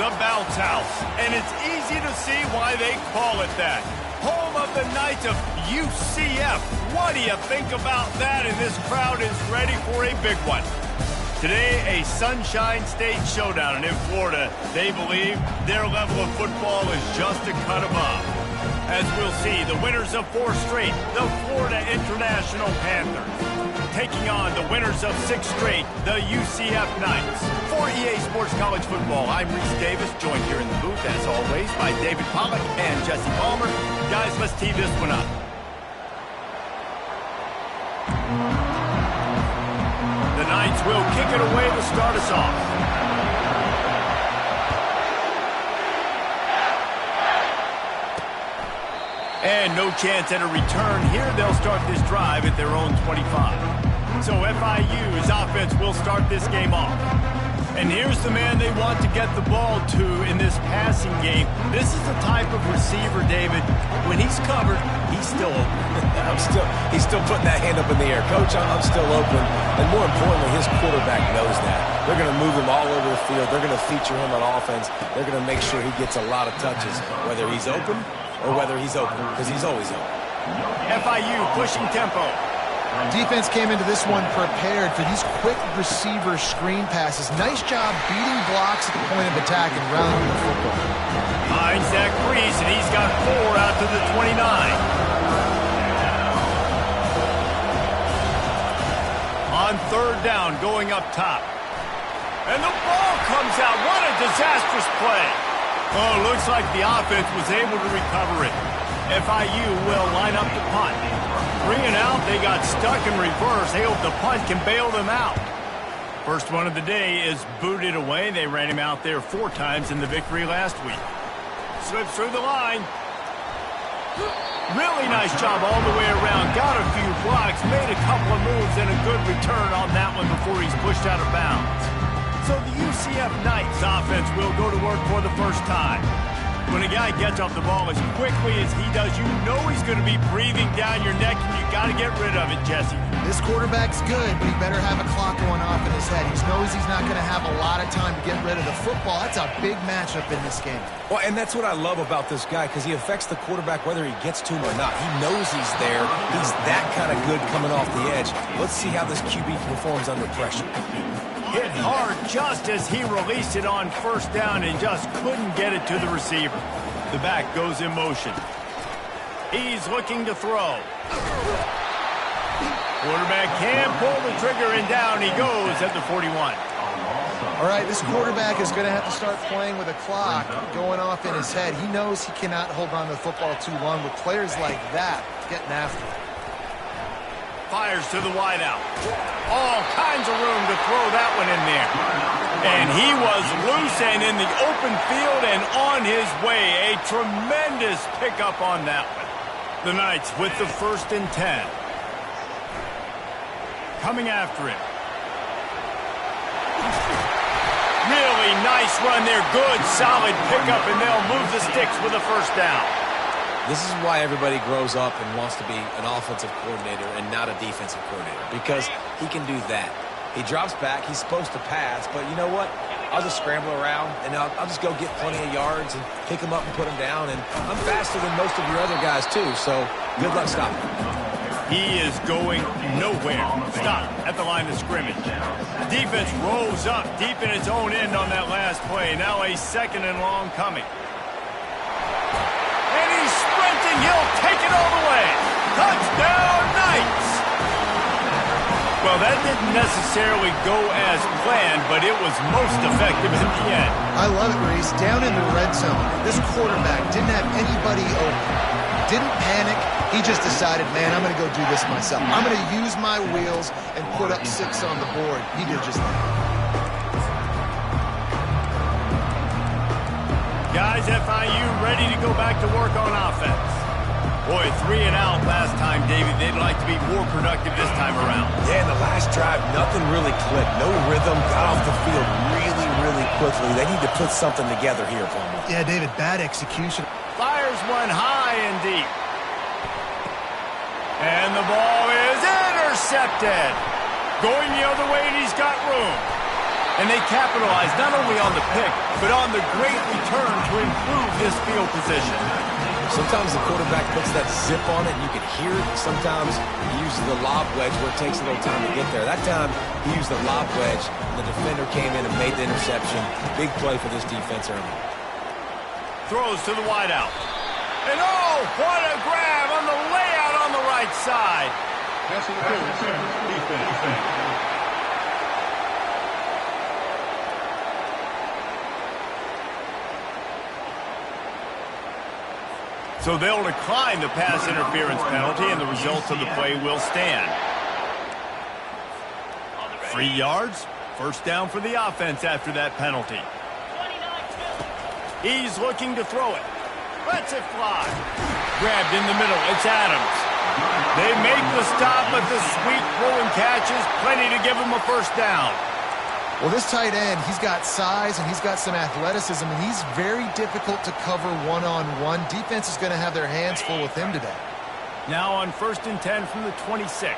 the bounce house, and it's easy to see why they call it that. Home of the Knights of UCF. What do you think about that? And this crowd is ready for a big one. Today, a Sunshine State showdown, and in Florida, they believe their level of football is just a cut above. As we'll see, the winners of 4 straight, the Florida International Panthers, taking on the winners of 6 straight, the UCF Knights. For EA Sports College Football, I'm Reese Davis, joined here in the booth, as always, by David Pollack and Jesse Palmer. Guys, let's tee this one up. The Knights will kick it away to start us off. And no chance at a return here. They'll start this drive at their own 25. So FIU's offense will start this game off. And here's the man they want to get the ball to in this passing game. This is the type of receiver, David, when he's covered, he's still open. He's still putting that hand up in the air. Coach, I'm still open. And more importantly, his quarterback knows that. They're going to move him all over the field. They're going to feature him on offense. They're going to make sure he gets a lot of touches, whether he's open or whether he's open, because he's always open. FIU pushing tempo. Defense came into this one prepared for these quick receiver screen passes. Nice job beating blocks at the point of attack and rallying the football. Finds that crease, and he's got 4 out to the 29. On 3rd down, going up top. And the ball comes out. What a disastrous play. Oh, looks like the offense was able to recover it. FIU will line up to punt. 3 and out, they got stuck in reverse. They hope the punt can bail them out. First one of the day is booted away. They ran him out there 4 times in the victory last week. Slips through the line. Really nice job all the way around. Got a few blocks, made a couple of moves, and a good return on that one before he's pushed out of bounds. So the UCF Knights offense will go to work for the first time. When a guy gets off the ball as quickly as he does, you know he's going to be breathing down your neck, and you got to get rid of it, Jesse. This quarterback's good, but he better have a clock going off in his head. He knows he's not going to have a lot of time to get rid of the football. That's a big matchup in this game. Well, and that's what I love about this guy, because he affects the quarterback whether he gets to him or not. He knows he's there. He's that kind of good coming off the edge. Let's see how this QB performs under pressure. Hit hard just as he released it on 1st down and just couldn't get it to the receiver. The back goes in motion. He's looking to throw. Quarterback can pull the trigger, and down he goes at the 41. All right, this quarterback is going to have to start playing with a clock going off in his head. He knows he cannot hold on to the football too long with players like that getting after him. Fires to the wideout. All kinds of room to throw that one in there. And he was loose and in the open field and on his way. A tremendous pickup on that one. The Knights with the 1st and 10. Coming after it. Really nice run there. Good, solid pickup, and they'll move the sticks with a 1st down. This is why everybody grows up and wants to be an offensive coordinator and not a defensive coordinator, because he can do that. He drops back. He's supposed to pass, but you know what? I'll just scramble around, and I'll just go get plenty of yards and pick him up and put him down, and I'm faster than most of your other guys, too, so good luck stopping. He is going nowhere. Stop at the line of scrimmage. Defense rolls up deep in its own end on that last play. Now a 2nd and long coming. And he's sprinting. He'll take it all the way. Touchdown, Knights! Well, that didn't necessarily go as planned, but it was most effective in the end. I love it, Reese. Down in the red zone, this quarterback didn't have anybody open. Didn't panic. He just decided, man, I'm going to go do this myself. I'm going to use my wheels and put up 6 on the board. He did just that. Guys, FIU ready to go back to work on offense. Boy, 3 and out last time, David. They'd like to be more productive this time around. Yeah, in the last drive, nothing really clicked. No rhythm. Got off the field really quickly. They need to put something together here for me. Yeah, David, bad execution. Fires one high and deep. And the ball is intercepted. Going the other way, and he's got room. And they capitalized not only on the pick, but on the great return to improve this field position. Sometimes the quarterback puts that zip on it, and you can hear it. Sometimes he uses the lob wedge where it takes a little time to get there. That time, he used the lob wedge, and the defender came in and made the interception. Big play for this defense early. Throws to the wideout. And oh, what a grab on the layout on the right side. So they'll decline the pass interference penalty, and the results of the play will stand. 3 yards, first down for the offense after that penalty. He's looking to throw it. Lets it fly. Grabbed in the middle. It's Adams. They make the stop, but the sweet throw and catch is plenty to give him a first down. Well, this tight end, he's got size and he's got some athleticism, and he's very difficult to cover one-on-one. Defense is going to have their hands full with him today. Now on 1st and 10 from the 26.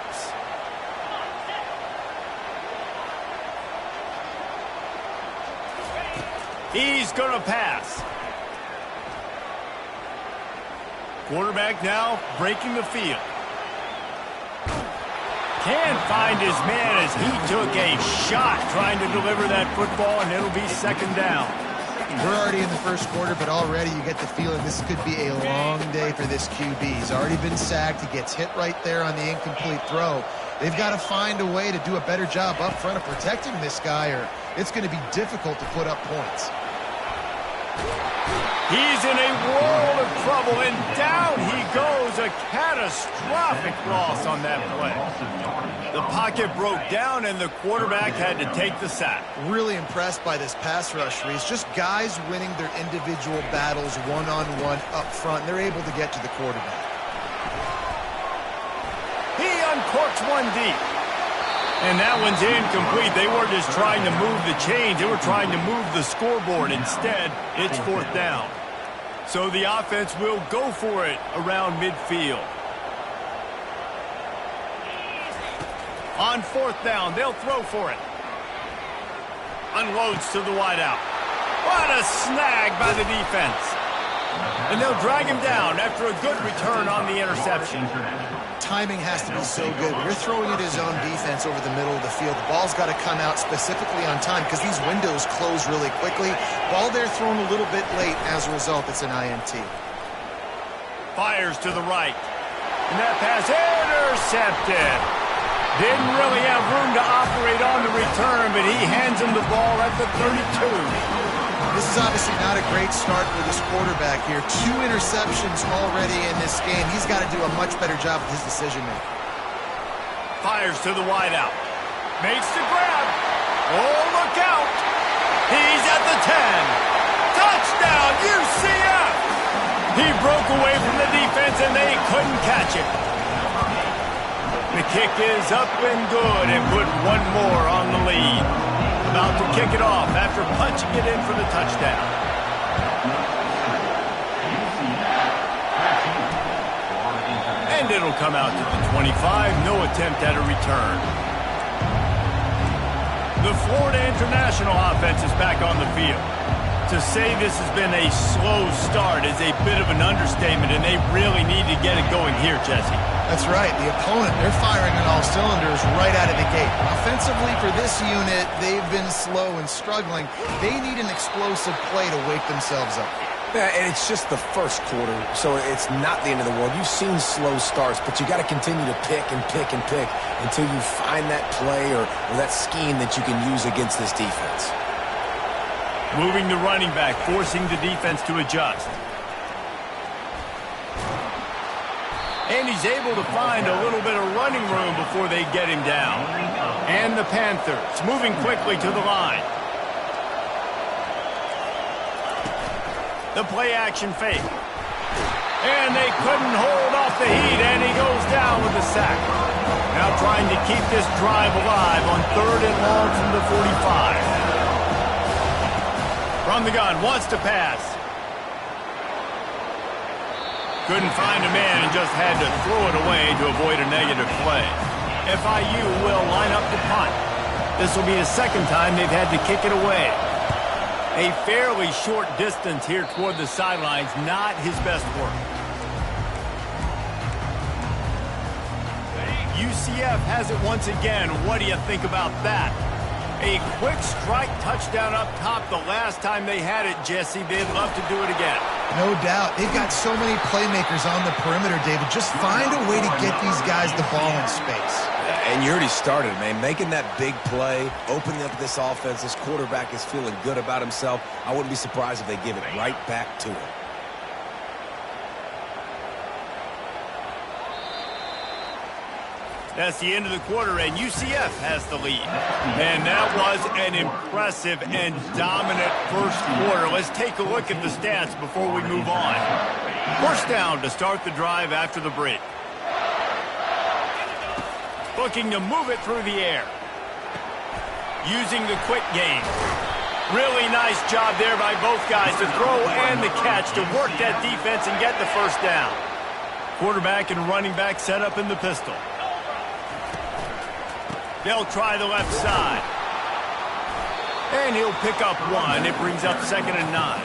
He's going to pass. Quarterback now breaking the field. Can't find his man as he took a shot trying to deliver that football, and it'll be second down. We're already in the first quarter, but already you get the feeling this could be a long day for this QB. He's already been sacked. He gets hit right there on the incomplete throw. They've got to find a way to do a better job up front of protecting this guy, or it's going to be difficult to put up points. He's in a world of trouble, and down he goes. A catastrophic loss on that play. The pocket broke down, and the quarterback had to take the sack. Really impressed by this pass rush, Reese. Just guys winning their individual battles one-on-one up front. They're able to get to the quarterback. He uncorks one deep. And that one's incomplete. They weren't just trying to move the chains. They were trying to move the scoreboard. Instead, it's fourth down. So the offense will go for it around midfield. On fourth down, they'll throw for it. Unloads to the wideout. What a snag by the defense. And they'll drag him down after a good return on the interception. Timing has to be so good. When you're throwing at his own defense over the middle of the field, the ball's got to come out specifically on time because these windows close really quickly. Ball there thrown a little bit late. As a result, it's an INT. Fires to the right. And that pass intercepted. Didn't really have room to operate on the return, but he hands him the ball at the 32. This is obviously not a great start for this quarterback here. 2 interceptions already in this game. He's got to do a much better job with his decision-making. Fires to the wideout. Makes the grab. Oh, look out. He's at the 10. Touchdown, UCF. He broke away from the defense, and they couldn't catch it. The kick is up and good, and put one more on the lead. About to kick it off after punching it in for the touchdown. And it'll come out to the 25. No attempt at a return. The Florida International offense is back on the field. To say this has been a slow start is a bit of an understatement, and they really need to get it going here, Jesse. That's right. The opponent, they're firing on all cylinders right out of the gate. Offensively, for this unit, they've been slow and struggling. They need an explosive play to wake themselves up. Yeah, and it's just the first quarter, so it's not the end of the world. You've seen slow starts, but you got to continue to pick and pick and pick until you find that play or that scheme that you can use against this defense. Moving the running back, forcing the defense to adjust. And he's able to find a little bit of running room before they get him down. And the Panthers moving quickly to the line. The play action fake. And they couldn't hold off the heat, and he goes down with a sack. Now trying to keep this drive alive on 3rd and long from the 45. From the gun, wants to pass. Couldn't find a man and just had to throw it away to avoid a negative play. FIU will line up to punt. This will be the second time they've had to kick it away. A fairly short distance here toward the sidelines, not his best work. UCF has it once again. What do you think about that? A quick strike touchdown up top the last time they had it, Jesse. They'd love to do it again. No doubt. They've got so many playmakers on the perimeter, David. Just find a way to get these guys the ball in space. And you already started, man. Making that big play, opening up this offense. This quarterback is feeling good about himself. I wouldn't be surprised if they give it right back to him. That's the end of the quarter, and UCF has the lead. And that was an impressive and dominant first quarter. Let's take a look at the stats before we move on. First down to start the drive after the break. Looking to move it through the air. Using the quick game. Really nice job there by both guys to throw and the catch to work that defense and get the first down. Quarterback and running back set up in the pistol. They'll try the left side. And he'll pick up one. It brings up 2nd and 9.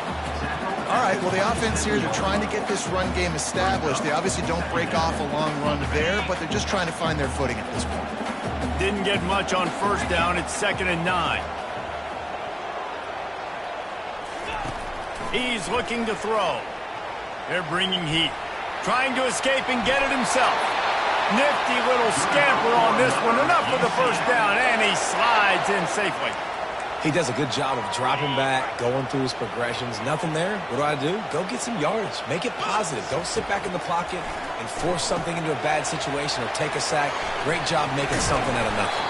All right, well, the offense here, they're trying to get this run game established. They obviously don't break off a long run there, but they're just trying to find their footing at this point. Didn't get much on first down. It's 2nd and 9. He's looking to throw. They're bringing heat. Trying to escape and get it himself. Nifty little scamper on this one. Enough for the first down, and he slides in safely. He does a good job of dropping back, going through his progressions. Nothing there. What do? Go get some yardage. Make it positive. Don't sit back in the pocket and force something into a bad situation or take a sack. Great job making something out of nothing.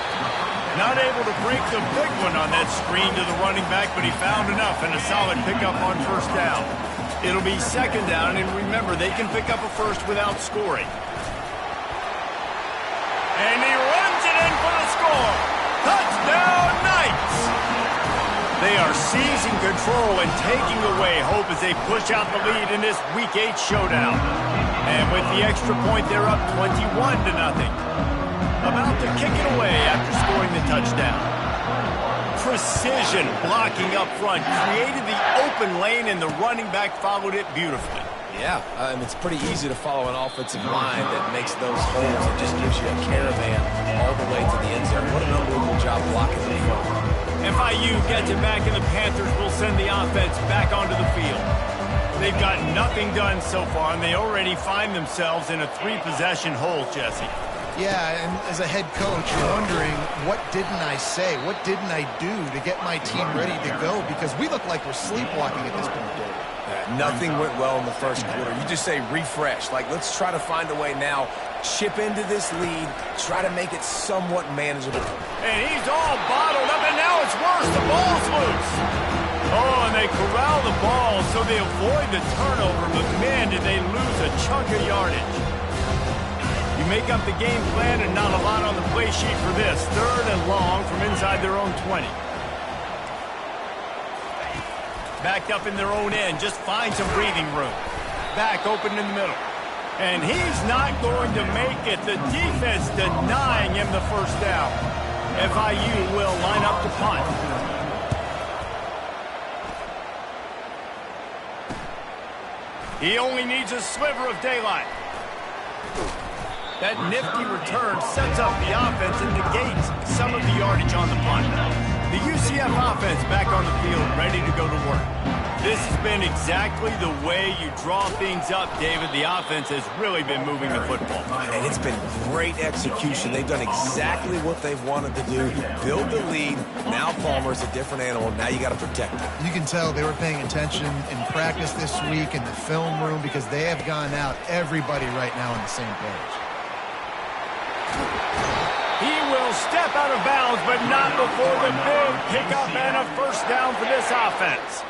Not able to break the big one on that screen to the running back, but he found enough and a solid pickup on first down. It'll be 2nd down, and remember, they can pick up a first without scoring. And he runs it in for the score. Touchdown, Knights! They are seizing control and taking away hope as they push out the lead in this Week 8 showdown. And with the extra point, they're up 21-0. About to kick it away after scoring the touchdown. Precision blocking up front, created the open lane, and the running back followed it beautifully. Yeah, it's pretty easy to follow an offensive line that makes those holes and just gives you a caravan all the way to the end zone. What an unbelievable job blocking the front. FIU gets it back, and the Panthers will send the offense back onto the field. They've got nothing done so far, and they already find themselves in a 3-possession hole, Jesse. Yeah, and as a head coach, you're wondering, what didn't I say? What didn't I do to get my team ready to go? Because we look like we're sleepwalking at this point, David. Nothing went well in the first quarter. You just say refresh. Like, let's try to find a way now. Chip into this lead. Try to make it somewhat manageable. And he's all bottled up, and now it's worse. The ball's loose. Oh, and they corral the ball so they avoid the turnover. But, man, did they lose a chunk of yardage. You make up the game plan and not a lot on the play sheet for this. 3rd and long from inside their own 20. Backed up in their own end. Just find some breathing room. Back open in the middle. And he's not going to make it. The defense denying him the first down. FIU will line up to punt. He only needs a sliver of daylight. That nifty return sets up the offense and negates some of the yardage on the punt. The UCF offense back on the field, ready to go to work. This has been exactly the way you draw things up, David. The offense has really been moving the football. And it's been great execution. They've done exactly what they've wanted to do. Build the lead. Now Palmer's a different animal. Now you got to protect him. You can tell they were paying attention in practice this week in the film room because they have gone out, everybody right now on the same page. He will step out of bounds, but not before the big pickup and a first down for this offense.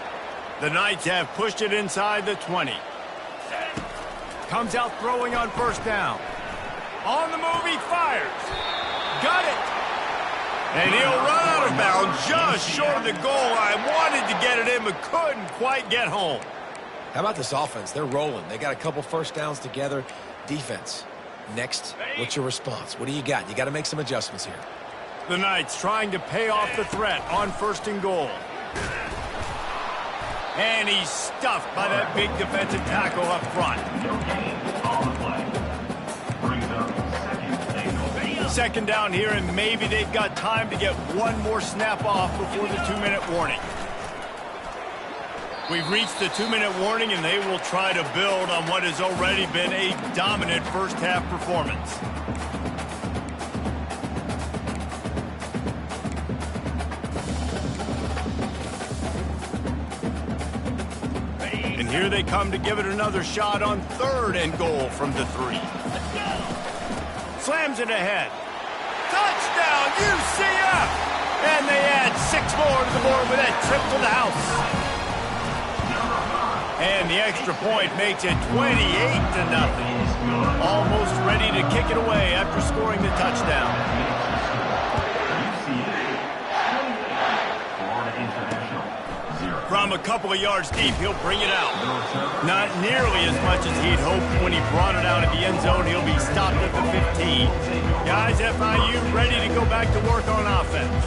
The Knights have pushed it inside the 20. Comes out throwing on first down. On the move, he fires. Got it. And he'll run out of bounds just short of the goal line. Wanted to get it in, but couldn't quite get home. How about this offense? They're rolling. They got a couple first downs together. Defense. Next, what's your response? What do you got? You got to make some adjustments here. The Knights trying to pay off the threat on 1st and goal. And he's stuffed by that big defensive tackle up front. 2nd down here, and maybe they've got time to get one more snap off before the 2-minute warning. We've reached the 2-minute warning, and they will try to build on what has already been a dominant first-half performance. And here they come to give it another shot on 3rd and goal from the 3. Slams it ahead. Touchdown, UCF! And they add 6 more to the board with that trip to the house. And the extra point makes it 28-0. Almost ready to kick it away after scoring the touchdown. From a couple of yards deep, he'll bring it out. Not nearly as much as he'd hoped when he brought it out of the end zone. He'll be stopped at the 15. Guys, FIU ready to go back to work on offense.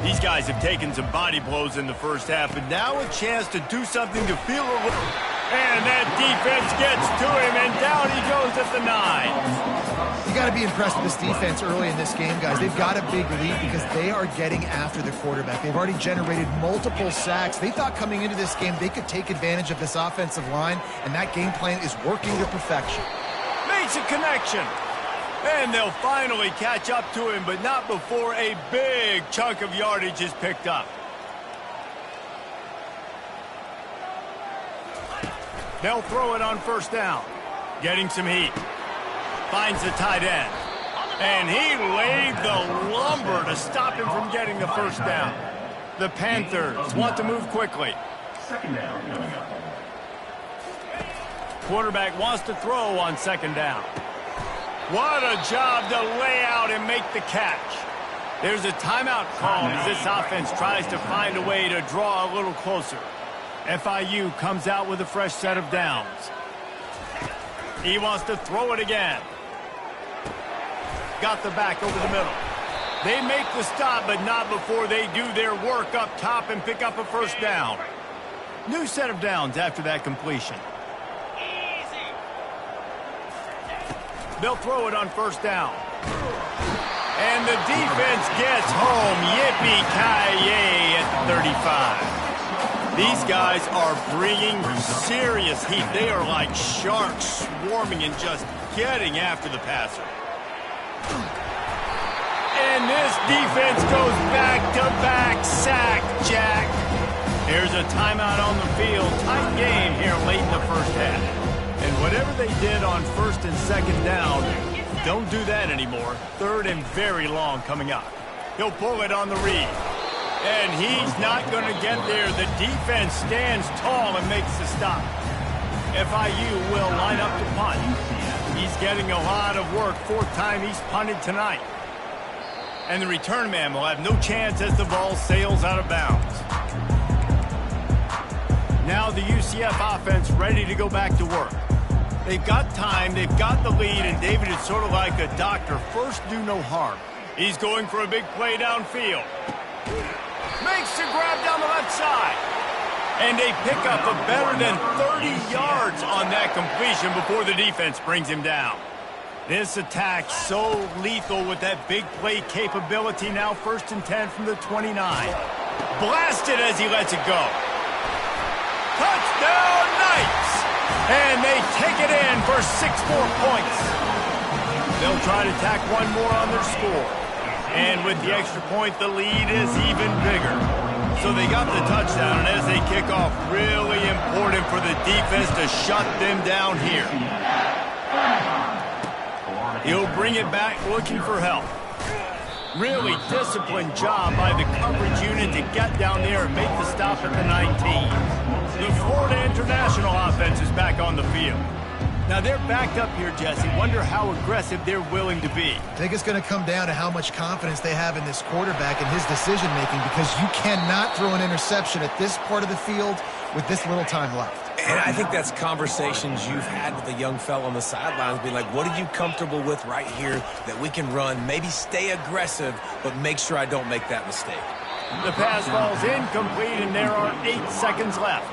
These guys have taken some body blows in the first half, and now a chance to do something to feel a little. And that defense gets to him, and down he goes at the 9. You got to be impressed with this defense early in this game, guys. They've got a big lead because they are getting after the quarterback. They've already generated multiple sacks. They thought coming into this game they could take advantage of this offensive line, and that game plan is working to perfection. Makes a connection. And they'll finally catch up to him, but not before a big chunk of yardage is picked up. They'll throw it on 1st down. Getting some heat. Finds the tight end. And he laid the lumber to stop him from getting the 1st down. The Panthers want to move quickly. 2nd down coming up. Quarterback wants to throw on 2nd down. What a job to lay out and make the catch. There's a timeout called as this offense tries to find a way to draw a little closer. FIU comes out with a fresh set of downs. He wants to throw it again. Got the back over the middle. They make the stop, but not before they do their work up top and pick up a 1st down. New set of downs after that completion. They'll throw it on 1st down. And the defense gets home. Yippee-ki-yay at the 35. These guys are bringing serious heat. They are like sharks swarming and just getting after the passer. And this defense goes back-to-back sack, Jack. Here's a timeout on the field. Tight game here late in the first half. And whatever they did on 1st and 2nd down, don't do that anymore. 3rd and very long coming up. He'll pull it on the read. And he's not going to get there. The defense stands tall and makes the stop. FIU will line up to punt. He's getting a lot of work. 4th time he's punted tonight. And the return man will have no chance as the ball sails out of bounds. Now the UCF offense ready to go back to work. They've got time, they've got the lead, and David is sort of like a doctor. First, do no harm. He's going for a big play downfield. Makes the grab down the left side. And they pick up a better than 30 yards on that completion before the defense brings him down. This attack so lethal with that big play capability. Now 1st and 10 from the 29. Blasted as he lets it go. Touchdown, Knights! And they take it in for 6 more points. They'll try to tack one more on their score. And with the extra point, the lead is even bigger. So they got the touchdown, and as they kick off, really important for the defense to shut them down here. He'll bring it back looking for help. Really disciplined job by the coverage unit to get down there and make the stop at the 19. The Florida International offense is back on the field. Now they're backed up here, Jesse. Wonder how aggressive they're willing to be. I think it's going to come down to how much confidence they have in this quarterback and his decision-making, because you cannot throw an interception at this part of the field with this little time left. And I think that's conversations you've had with a young fella on the sidelines, being like, what are you comfortable with right here that we can run, maybe stay aggressive, but make sure I don't make that mistake. The pass falls incomplete, and there are 8 seconds left.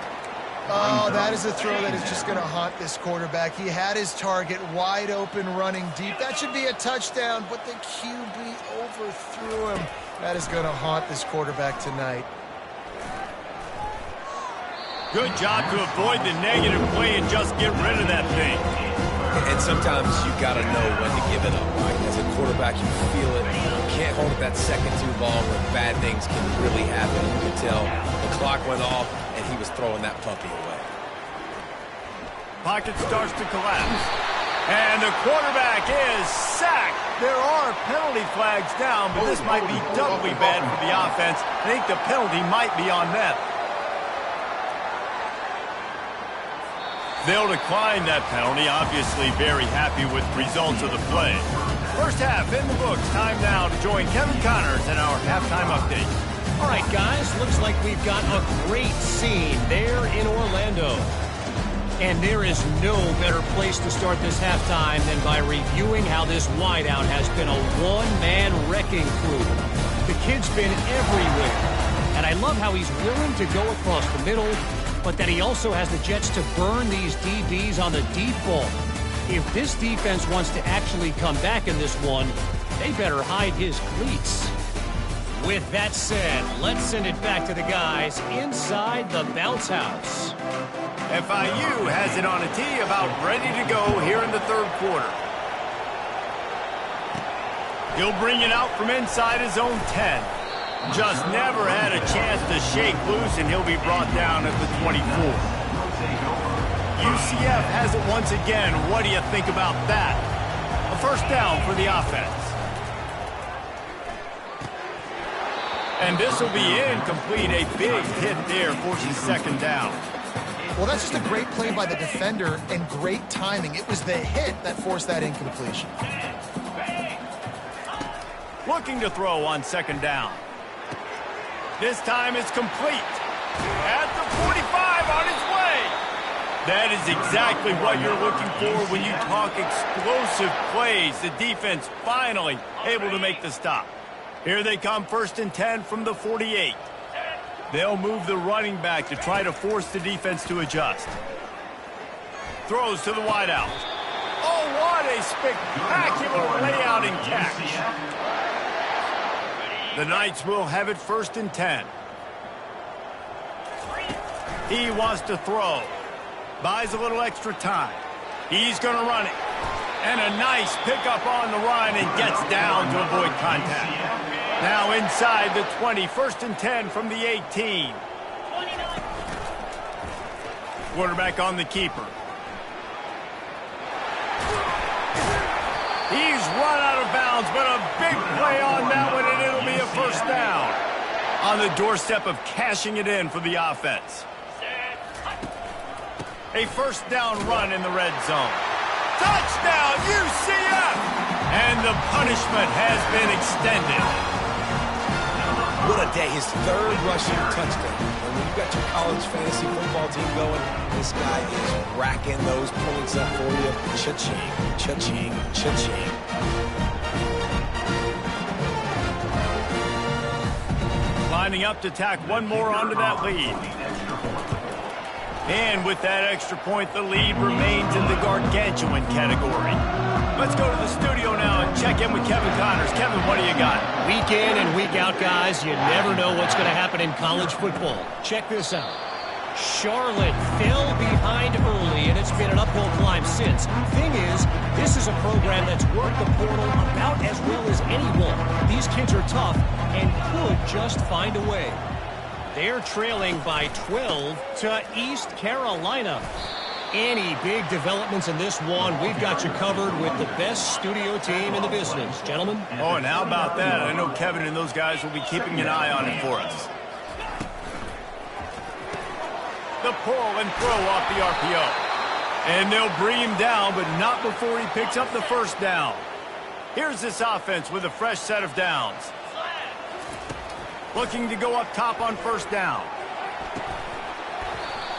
Oh, that is a throw that is just going to haunt this quarterback. He had his target wide open, running deep. That should be a touchdown, but the QB overthrew him. That is going to haunt this quarterback tonight. Good job to avoid the negative play and just get rid of that thing. And sometimes you got to know when to give it up, right? As a quarterback, you feel it. You can't hold it that second too long when bad things can really happen. You can tell the clock went off, and he was throwing that puppy away. Pocket starts to collapse. And the quarterback is sacked. There are penalty flags down, but this might be doubly bad for the offense. I think the penalty might be on them. They'll decline that penalty, obviously very happy with the results of the play. First half in the books. Time now to join Kevin Connors in our halftime update. All right, guys, looks like we've got a great scene there in Orlando. And there is no better place to start this halftime than by reviewing how this wideout has been a one-man wrecking crew. The kid's been everywhere, and I love how he's willing to go across the middle, but that he also has the jets to burn these DBs on the deep ball. If this defense wants to actually come back in this one, they better hide his cleats. With that said, let's send it back to the guys inside the bounce house. FIU has it on a tee, about ready to go here in the third quarter. He'll bring it out from inside his own 10. Just never had a chance to shake loose, and he'll be brought down at the 24. UCF has it once again. What do you think about that? A first down for the offense. And this will be incomplete. A big hit there, forces second down. Well, that's just a great play by the defender and great timing. It was the hit that forced that incompletion. Looking to throw on second down. This time it's complete. At the 45, on its way. That is exactly what you're looking for when you talk explosive plays. The defense finally able to make the stop. Here they come, first and 10 from the 48. They'll move the running back to try to force the defense to adjust. Throws to the wideout. Oh, what a spectacular layout and catch. The Knights will have it first and 10. He wants to throw. Buys a little extra time. He's going to run it. And a nice pickup on the run and gets down to avoid contact. Now inside the 20, first and 10 from the 18. Quarterback on the keeper. He's run out of bounds, but a big play on that one, and it'll be a first down. On the doorstep of cashing it in for the offense. A first down run in the red zone. Touchdown, UCF! And the punishment has been extended. What a day. His third rushing touchdown. And when you've got your college fantasy football team going, this guy is racking those points up for you. Cha-ching, cha-ching, cha-ching. Lining up to tack one more onto that lead. And with that extra point, the lead remains in the gargantuan category. Let's go to the studio now and check in with Kevin Connors. Kevin, what do you got? Week in and week out, guys, you never know what's going to happen in college football. Check this out. Charlotte fell behind early, and it's been an uphill climb since. Thing is, this is a program that's worked the portal about as well as anyone. These kids are tough and could just find a way. They're trailing by 12 to East Carolina. Any big developments in this one, we've got you covered with the best studio team in the business. Gentlemen? Oh, and how about that? I know Kevin and those guys will be keeping an eye on it for us. The pull and throw off the RPO. And they'll bring him down, but not before he picks up the first down. Here's this offense with a fresh set of downs. Looking to go up top on first down.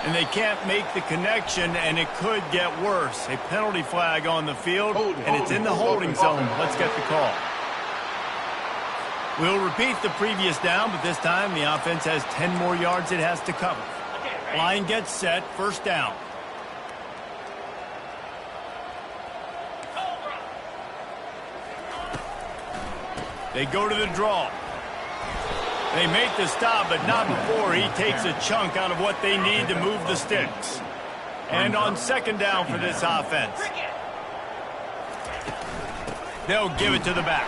And they can't make the connection, and it could get worse. A penalty flag on the field, and it's in the holding zone. Let's get the call. We'll repeat the previous down, but this time the offense has 10 more yards it has to cover. Line gets set, first down. They go to the draw. They make the stop, but not before he takes a chunk out of what they need to move the sticks. And on second down for this offense. They'll give it to the back.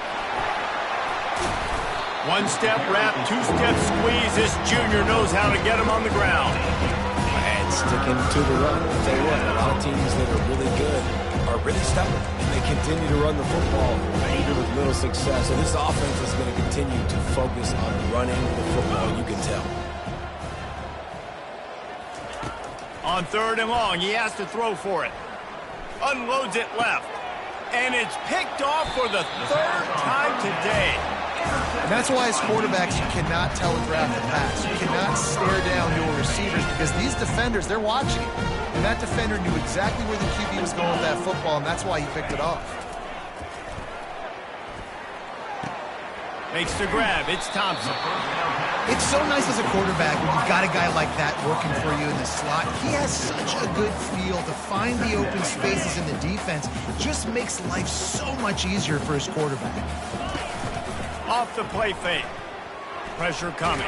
One-step wrap, two-step squeeze. This junior knows how to get him on the ground. And sticking to the run. I'll tell you what, a lot of teams that are really good are really stubborn. And they continue to run the football with little success. So this offense is going to continue to focus on running the football, you can tell. On third and long, he has to throw for it. Unloads it left. And it's picked off for the third time today. And that's why as quarterbacks, you cannot telegraph the pass. You cannot stare down your receivers because these defenders, they're watching it. And that defender knew exactly where the QB was going with that football, and that's why he picked it off. Makes the grab. It's Thompson. It's so nice as a quarterback when you've got a guy like that working for you in the slot. He has such a good feel to find the open spaces in the defense. Just makes life so much easier for his quarterback. Off the play fake. Pressure coming.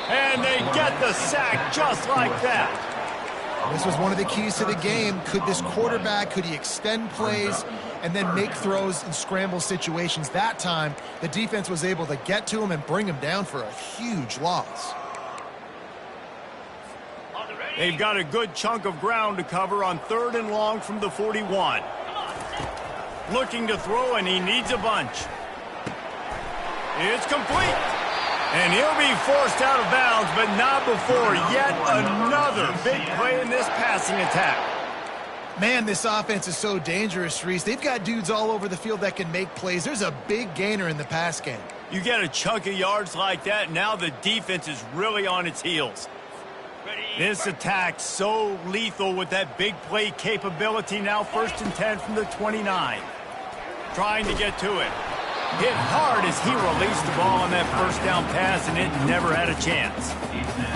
And they get the sack just like that. This was one of the keys to the game. Could this quarterback, could he extend plays and then make throws in scramble situations? That time, the defense was able to get to him and bring him down for a huge loss. They've got a good chunk of ground to cover on third and long from the 41. Looking to throw, and he needs a bunch. It's complete. And he'll be forced out of bounds, but not before yet another big play in this passing attack. Man, this offense is so dangerous, Reese. They've got dudes all over the field that can make plays. There's a big gainer in the pass game. You get a chunk of yards like that, now the defense is really on its heels. This attack so lethal with that big play capability. Now first and 10 from the 29. Trying to get to it. Hit hard as he released the ball on that first down pass, and it never had a chance.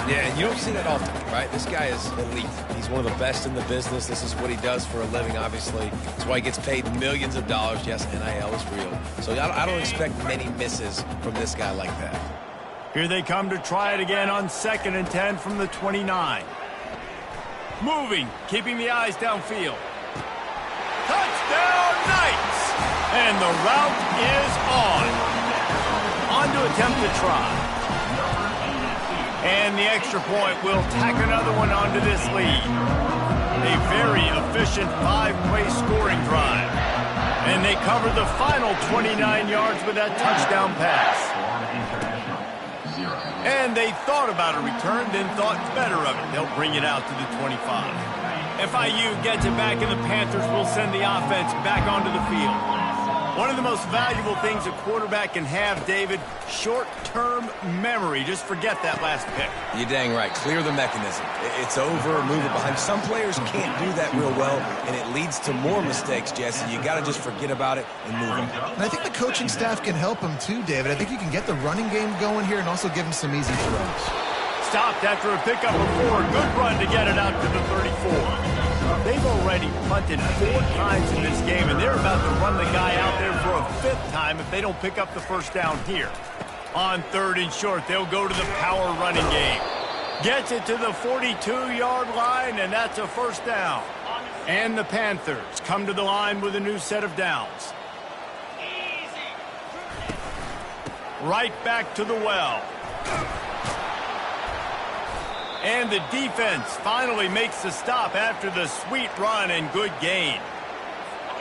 Yeah, and you don't see that often, right? This guy is elite. He's one of the best in the business. This is what he does for a living, obviously. That's why he gets paid millions of dollars. Yes, NIL is real. So I don't expect many misses from this guy like that. Here they come to try it again on second and 10 from the 29. Moving, keeping the eyes downfield. Touchdown, Knights! And the route is on to attempt to try. And the extra point will tack another one onto this lead. A very efficient 5-play scoring drive. And they cover the final 29 yards with that touchdown pass. And they thought about a return, then thought better of it. They'll bring it out to the 25. FIU gets it back, and the Panthers will send the offense back onto the field. One of the most valuable things a quarterback can have, David, short-term memory. Just forget that last pick. You're dang right. Clear the mechanism. It's over, move it behind. Some players can't do that real well, and it leads to more mistakes, Jesse. You got to just forget about it and move on. And I think the coaching staff can help him too, David. I think you can get the running game going here and also give him some easy throws. Stopped after a pickup of 4. Good run to get it out to the 34. They've already punted 4 times in this game, and they're about to run the guy out there for a 5th time if they don't pick up the first down here. On third and short, they'll go to the power running game. Gets it to the 42-yard line, and that's a first down. And the Panthers come to the line with a new set of downs. Right back to the well. And the defense finally makes the stop after the sweet run and good gain.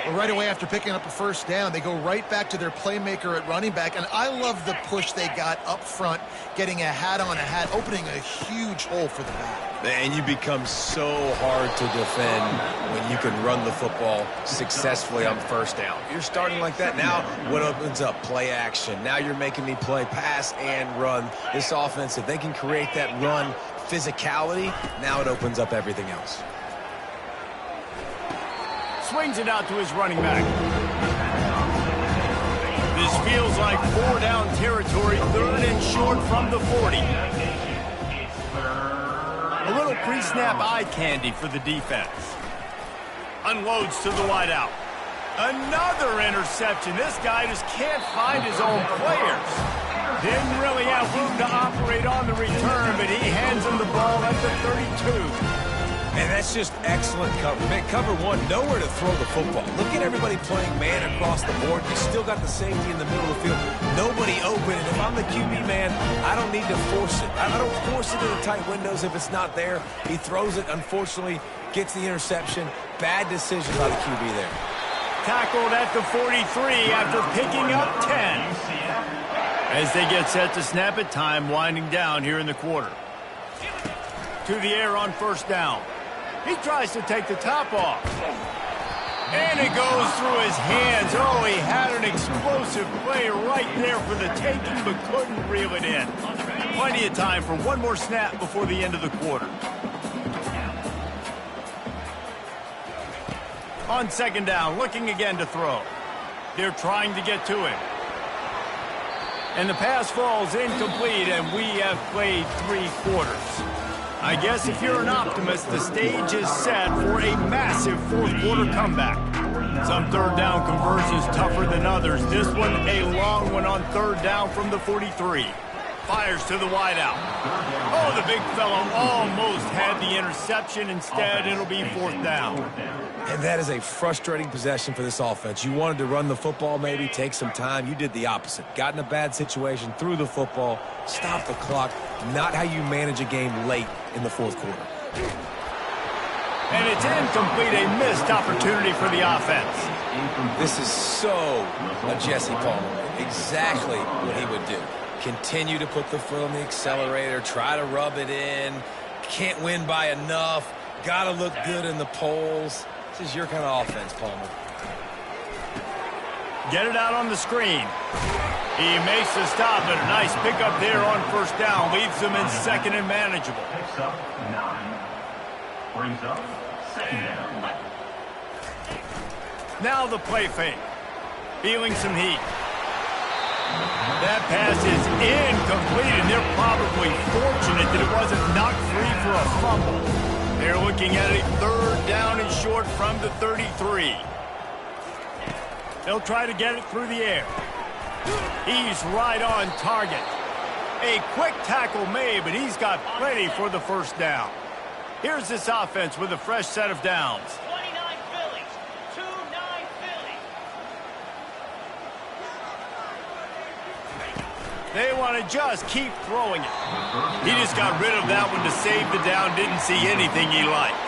Well, right away after picking up a first down, they go right back to their playmaker at running back, and I love the push they got up front, getting a hat on a hat, opening a huge hole for the back. And you become so hard to defend when you can run the football successfully on first down. You're starting like that. Now what opens up? Play action. Now you're making me play pass and run. This offense, if they can create that run physicality, now it opens up everything else. Swings it out to his running back. This feels like 4-down territory, 3rd and short from the 40. A little pre-snap eye candy for the defense. Unloads to the wideout. Another interception. This guy just can't find his own players. Didn't really have room to operate on the return, but he hands him the ball at the 32. And that's just excellent cover. Man, cover one, nowhere to throw the football. Look at everybody playing man across the board. You still got the safety in the middle of the field. Nobody open. And if I'm the QB man, I don't need to force it. I don't force it into tight windows if it's not there. He throws it, unfortunately, gets the interception. Bad decision by the QB there. Tackled at the 43 after picking up 10. As they get set to snap it, time winding down here in the quarter. To the air on first down. He tries to take the top off. And it goes through his hands. Oh, he had an explosive play right there for the taking, but couldn't reel it in. Plenty of time for one more snap before the end of the quarter. On second down, looking again to throw. They're trying to get to him. And the pass falls incomplete, and we have played 3 quarters. I guess if you're an optimist, the stage is set for a massive 4th quarter comeback. Some third down conversions tougher than others. This one a long one on 3rd down from the 43. Fires to the wideout. Oh, the big fellow almost had the interception. Instead, it'll be 4th down. And that is a frustrating possession for this offense. You wanted to run the football, maybe take some time. You did the opposite. Got in a bad situation, threw the football, stopped the clock. Not how you manage a game late in the 4th quarter. And it's incomplete, a missed opportunity for the offense. This is so a Jesse Palmer. Exactly what he would do. Continue to put the foot on the accelerator, try to rub it in. Can't win by enough. Got to look good in the polls. This is your kind of offense, Palmer. Get it out on the screen. He makes the stop, but a nice pickup there on first down. Leaves them in 2nd and manageable. Picks up 9. Brings up 2nd down. Now the play fake. Feeling some heat. That pass is incomplete, and they're probably fortunate that it wasn't knocked free for a fumble. They're looking at a 3rd down and short from the 33. They'll try to get it through the air. He's right on target. A quick tackle made, but he's got plenty for the 1st down. Here's this offense with a fresh set of downs. 29 Phillies, 2-9 Phillies. They want to just keep throwing it. He just got rid of that one to save the down. Didn't see anything he liked.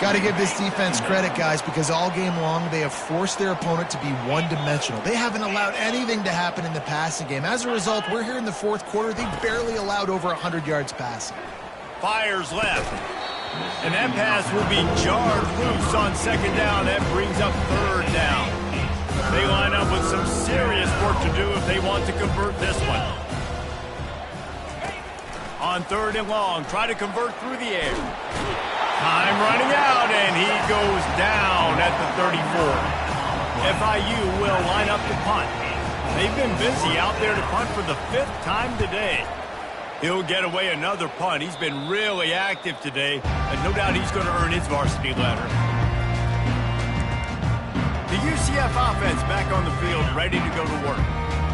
Got to give this defense credit, guys, because all game long they have forced their opponent to be one-dimensional. They haven't allowed anything to happen in the passing game. As a result, we're here in the 4th quarter. They barely allowed over 100 yards passing. Fires left. And that pass will be jarred loose on 2nd down. That brings up 3rd down. They line up with some serious work to do if they want to convert this one. On 3rd and long, try to convert through the air. Time running out, and he goes down at the 34. FIU will line up to punt. They've been busy out there to punt for the 5th time today. He'll get away another punt. He's been really active today, and no doubt he's going to earn his varsity letter. The UCF offense back on the field, ready to go to work.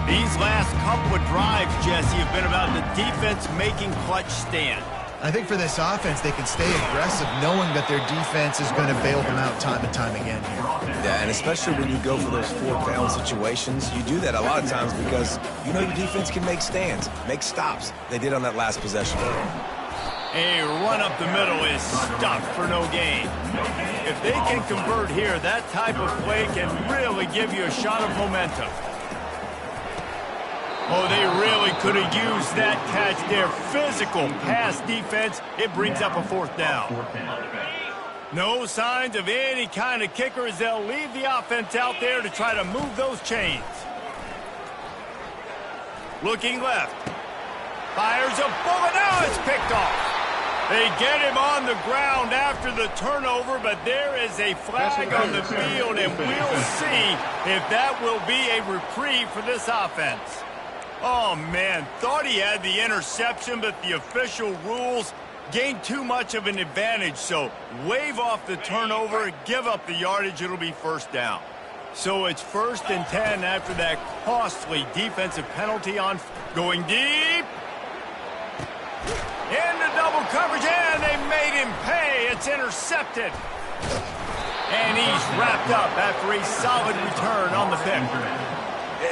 These last couple of drives, Jesse, have been about the defense making clutch stand. I think for this offense, they can stay aggressive knowing that their defense is going to bail them out time and time again here. Yeah, and especially when you go for those 4th down situations, you do that a lot of times because you know your defense can make stands, make stops. They did on that last possession. A run up the middle is stuck for no gain. If they can convert here, that type of play can really give you a shot of momentum. Oh, they really could have used that catch there. Physical pass defense. It brings up a 4th down. No signs of any kind of kicker as they'll leave the offense out there to try to move those chains. Looking left. Fires a bullet. Now it's picked off. They get him on the ground after the turnover, but there is a flag on the field, and we'll see if that will be a reprieve for this offense. Oh, man, thought he had the interception, but the official rules gained too much of an advantage, so wave off the turnover, give up the yardage, it'll be 1st down. So it's 1st and 10 after that costly defensive penalty on going deep. Into double coverage, and they made him pay. It's intercepted. And he's wrapped up after a solid return on the pick.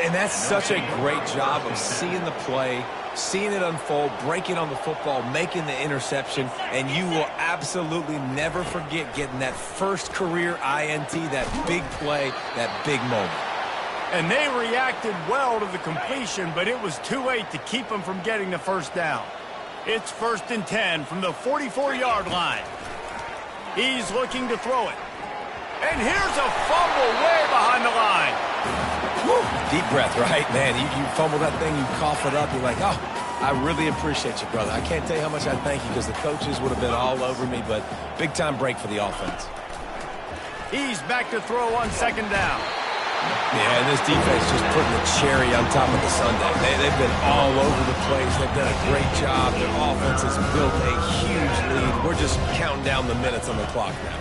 And that's such a great job of seeing the play, seeing it unfold, breaking on the football, making the interception, and you will absolutely never forget getting that first career INT, that big play, that big moment. And they reacted well to the completion, but it was too late to keep them from getting the 1st down. It's 1st and 10 from the 44-yard line. He's looking to throw it. And here's a fumble way behind the line. Woo. Deep breath, right? Man, you fumble that thing, you cough it up, you're like, oh, I really appreciate you, brother. I can't tell you how much I thank you because the coaches would have been all over me, but big-time break for the offense. He's back to throw on 2nd down. Yeah, and this defense just putting the cherry on top of the sundae. They've been all over the place. They've done a great job. Their offense has built a huge lead. We're just counting down the minutes on the clock now.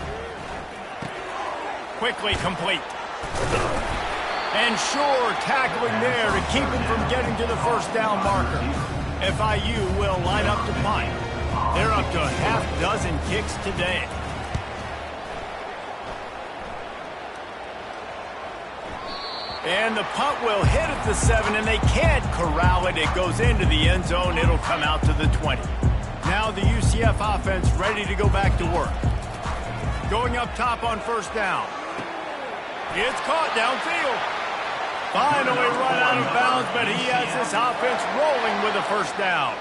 Quickly complete. And sure, tackling there to keep him from getting to the 1st down marker. FIU will line up to punt. They're up to a half-dozen kicks today. And the punt will hit at the 7, and they can't corral it. It goes into the end zone. It'll come out to the 20. Now the UCF offense ready to go back to work. Going up top on 1st down. It's caught downfield. Finally run out of bounds, but he has this offense rolling with a 1st down.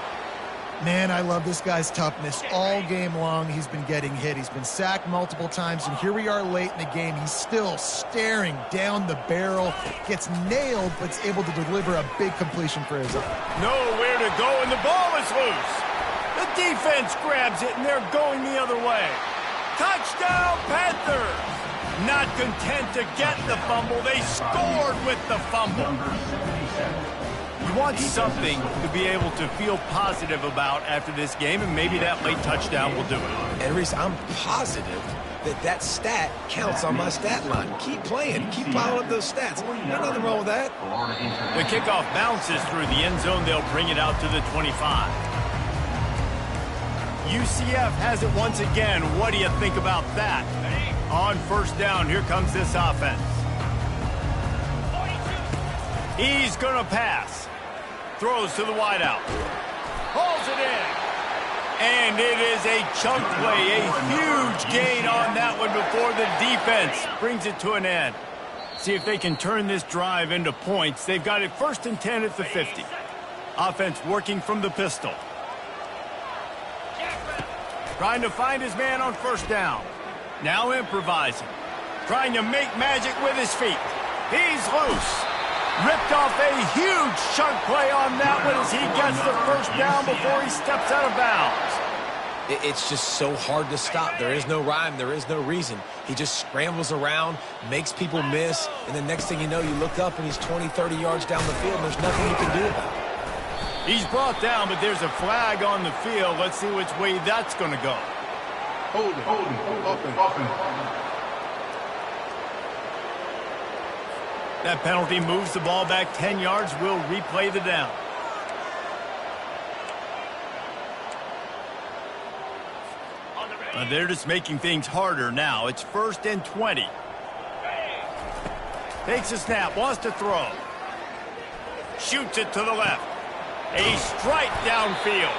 Man, I love this guy's toughness. All game long, he's been getting hit. He's been sacked multiple times, and here we are late in the game. He's still staring down the barrel, gets nailed, but is able to deliver a big completion for his own. Nowhere to go, and the ball is loose. The defense grabs it, and they're going the other way. Touchdown, Panthers! Not content to get the fumble, they scored with the fumble. You want something to be able to feel positive about after this game, and maybe that late touchdown will do it. And Reese, I'm positive that stat counts on my stat line. Keep playing. Keep piling up those stats. There's nothing wrong with that. The kickoff bounces through the end zone. They'll bring it out to the 25. UCF has it once again. What do you think about that? On 1st down, here comes this offense. He's going to pass. Throws to the wideout. Hauls it in. And it is a chunk play, a huge gain on that one before the defense brings it to an end. See if they can turn this drive into points. They've got it 1st and 10 at the 50. Offense working from the pistol. Trying to find his man on 1st down. Now improvising. Trying to make magic with his feet. He's loose. Ripped off a huge chunk play on that one as he gets the 1st down before he steps out of bounds. It's just so hard to stop. There is no rhyme. There is no reason. He just scrambles around, makes people miss, and the next thing you know, you look up and he's 20, 30 yards down the field, and there's nothing you can do about it. He's brought down, but there's a flag on the field. Let's see which way that's going to go. Hold it. That penalty moves the ball back 10 yards. We'll replay the down. They're just making things harder now. It's 1st and 20. Takes a snap, wants to throw. Shoots it to the left. A strike downfield.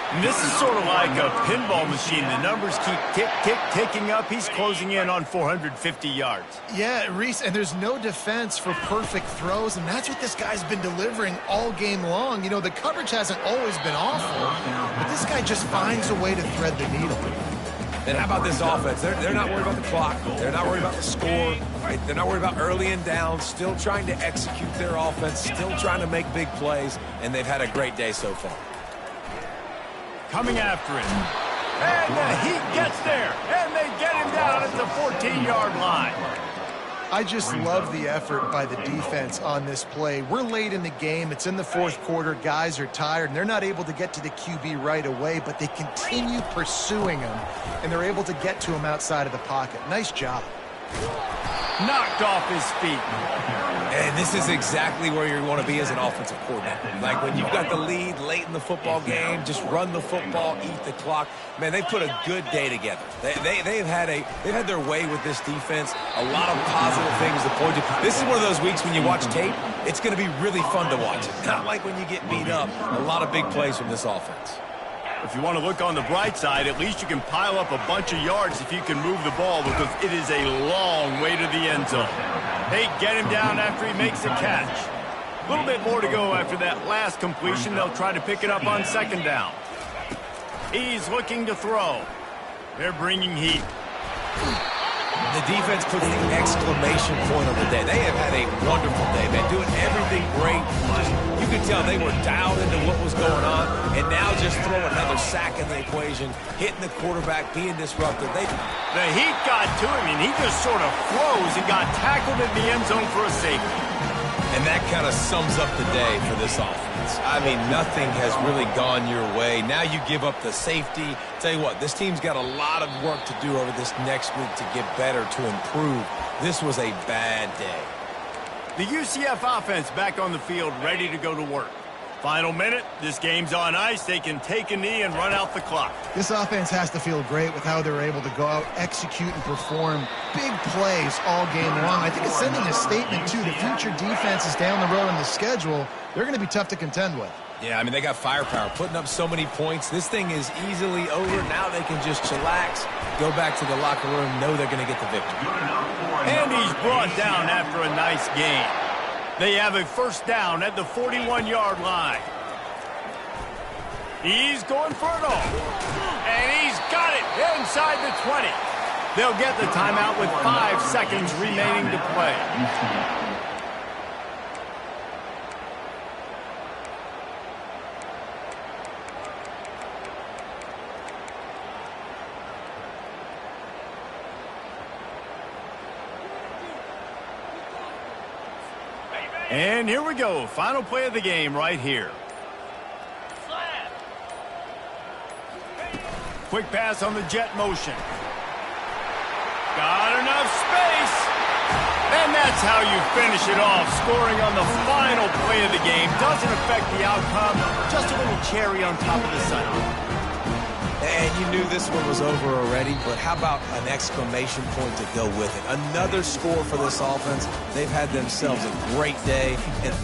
And this is sort of like a pinball machine. The numbers keep ticking up. He's closing in on 450 yards. Yeah, Reese, and there's no defense for perfect throws, and that's what this guy's been delivering all game long. You know, the coverage hasn't always been awful, but this guy just finds a way to thread the needle. And how about this offense? They're not worried about the clock. They're not worried about the score. Right? They're not worried about early and down. Still trying to execute their offense. Still trying to make big plays. And they've had a great day so far. Coming after it. And the Heat gets there. And they get him down at the 14-yard line. I just love the effort by the defense on this play. We're late in the game. It's in the fourth quarter. Guys are tired, and they're not able to get to the QB right away, but they continue pursuing him, and they're able to get to him outside of the pocket. Nice job. Knocked off his feet. And this is exactly where you want to be as an offensive coordinator. Like when you've got the lead late in the football game, just run the football, eat the clock. Man, they put a good day together. They've had their way with this defense. A lot of positive things to point to. This is one of those weeks when you watch tape, it's going to be really fun to watch. Not like when you get beat up. A lot of big plays from this offense. If you want to look on the bright side, at least you can pile up a bunch of yards if you can move the ball, because it is a long way to the end zone. They get him down after he makes a catch. A little bit more to go after that last completion. They'll try to pick it up on second down. He's looking to throw. They're bringing heat. The defense puts the exclamation point on the day. They have had a wonderful day, man, doing everything great. You could tell they were dialed into what was going on, and now just throw another sack in the equation, hitting the quarterback, being disruptive. The Heat got to him, and he just sort of froze and got tackled in the end zone for a safety. And that kind of sums up the day for this offense. I mean, nothing has really gone your way. Now you give up the safety. Tell you what, this team's got a lot of work to do over this next week to get better, to improve. This was a bad day. The UCF offense back on the field, ready to go to work. Final minute, this game's on ice. They can take a knee and run out the clock. This offense has to feel great with how they're able to go out, execute, and perform big plays all game long. I think it's sending a statement, too. The future defenses down the road on the schedule, they're going to be tough to contend with. Yeah, I mean, they got firepower, putting up so many points. This thing is easily over. Now they can just chillax, go back to the locker room, know they're going to get the victory. And he's brought down after a nice game. They have a first down at the 41-yard line. He's going for it all. And he's got it inside the 20. They'll get the timeout with 5 seconds remaining to play. And here we go. Final play of the game right here. Quick pass on the jet motion. Got enough space. And that's how you finish it off. Scoring on the final play of the game doesn't affect the outcome. Just a little cherry on top of the sundae. And you knew this one was over already, but how about an exclamation point to go with it? Another score for this offense. They've had themselves a great day. And